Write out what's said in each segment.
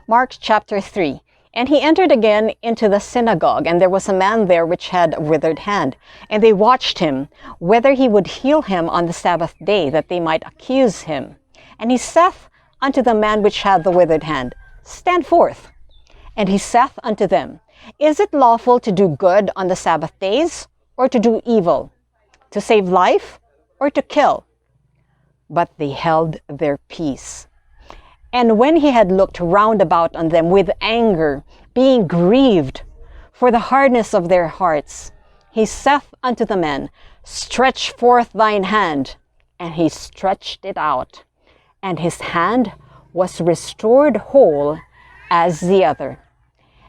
Mark chapter 3. And he entered again into the synagogue, and there was a man there which had a withered hand. And they watched him, whether he would heal him on the Sabbath day, that they might accuse him. And he saith unto the man which had the withered hand, Stand forth. And he saith unto them, Is it lawful to do good on the Sabbath days, or to do evil, to save life, or to kill? But they held their peace. And when he had looked round about on them with anger, being grieved for the hardness of their hearts, he saith unto the man, Stretch forth thine hand. And he stretched it out, and his hand was restored whole as the other.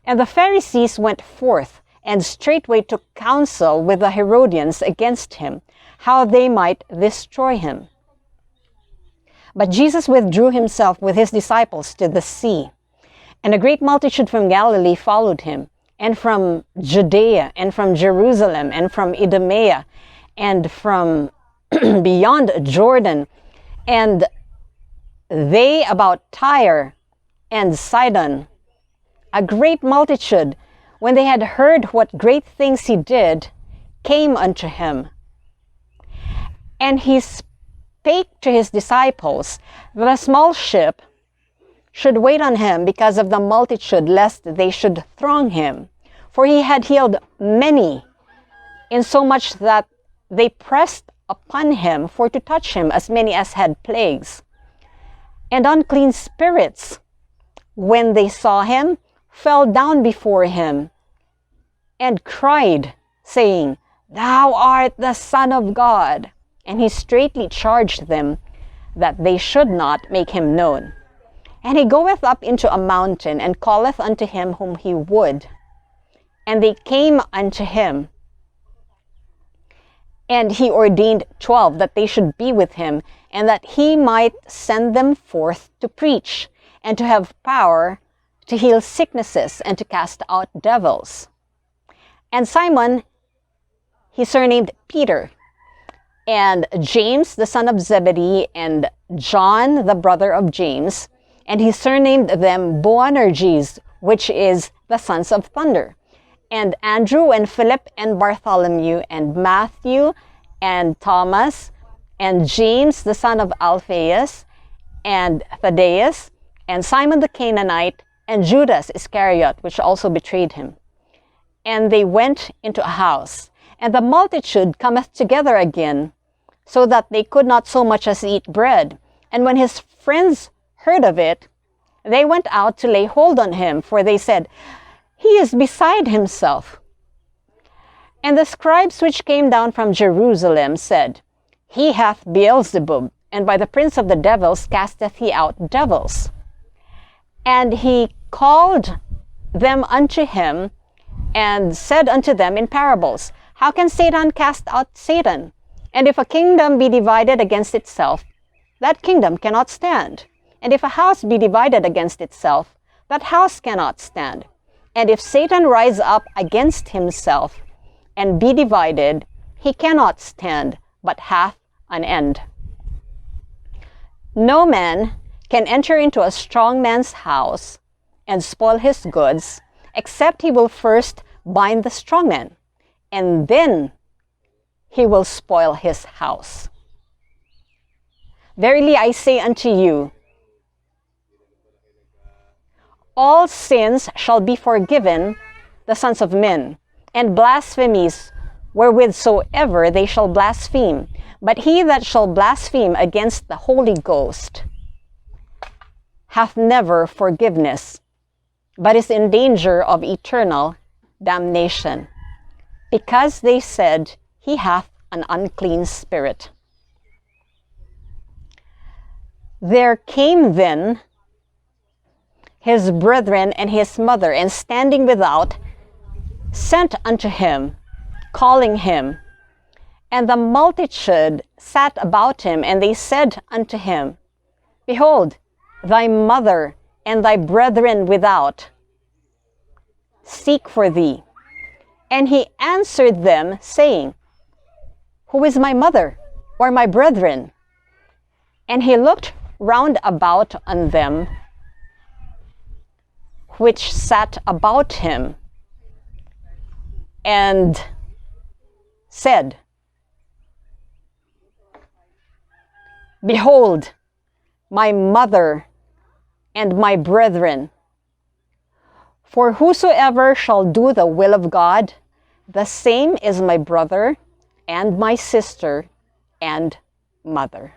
And the Pharisees went forth, and straightway took counsel with the Herodians against him, how they might destroy him. But Jesus withdrew himself with his disciples to the sea. And a great multitude from Galilee followed him, and from Judea, and from Jerusalem, and from Idumea, and from beyond Jordan, and they about Tyre and Sidon. A great multitude, when they had heard what great things he did, came unto him. And he spake to his disciples that a small ship should wait on him because of the multitude, lest they should throng him. For he had healed many, insomuch that they pressed upon him for to touch him, as many as had plagues. And unclean spirits, when they saw him, fell down before him, and cried, saying, Thou art the Son of God. And he straitly charged them that they should not make him known. And he goeth up into a mountain, and calleth unto him whom he would. And they came unto him. And he ordained 12 that they should be with him, and that he might send them forth to preach, and to have power to heal sicknesses, and to cast out devils. And Simon he surnamed Peter, and James the son of Zebedee, and John the brother of James, and he surnamed them Boanerges, which is the sons of thunder, and Andrew, and Philip, and Bartholomew, and Matthew, and Thomas, and James the son of Alphaeus, and Thaddeus, and Simon the Canaanite, and Judas Iscariot, which also betrayed him. And they went into a house, and the multitude cometh together again, so that they could not so much as eat bread. And when his friends heard of it, they went out to lay hold on him, for they said, He is beside himself. And the scribes which came down from Jerusalem said, He hath Beelzebub, and by the prince of the devils casteth he out devils. And he called them unto him, and said unto them in parables, How can Satan cast out Satan? And if a kingdom be divided against itself, that kingdom cannot stand. And if a house be divided against itself, that house cannot stand. And if Satan rise up against himself, and be divided, he cannot stand, but hath an end. No man can enter into a strong man's house and spoil his goods, except he will first bind the strong man, and then he will spoil his house. Verily I say unto you, all sins shall be forgiven the sons of men, and blasphemies wherewithsoever they shall blaspheme. But he that shall blaspheme against the Holy Ghost hath never forgiveness, but is in danger of eternal damnation, because they said, He hath an unclean spirit. There came then his brethren and his mother, and standing without, sent unto him, calling him. And the multitude sat about him, and they said unto him, Behold, thy mother and thy brethren without seek for thee. And he answered them, saying, Who is my mother, or my brethren? And he looked round about on them, which sat about him, and said, Behold, my mother and my brethren. For whosoever shall do the will of God, the same is my brother and my sister and mother.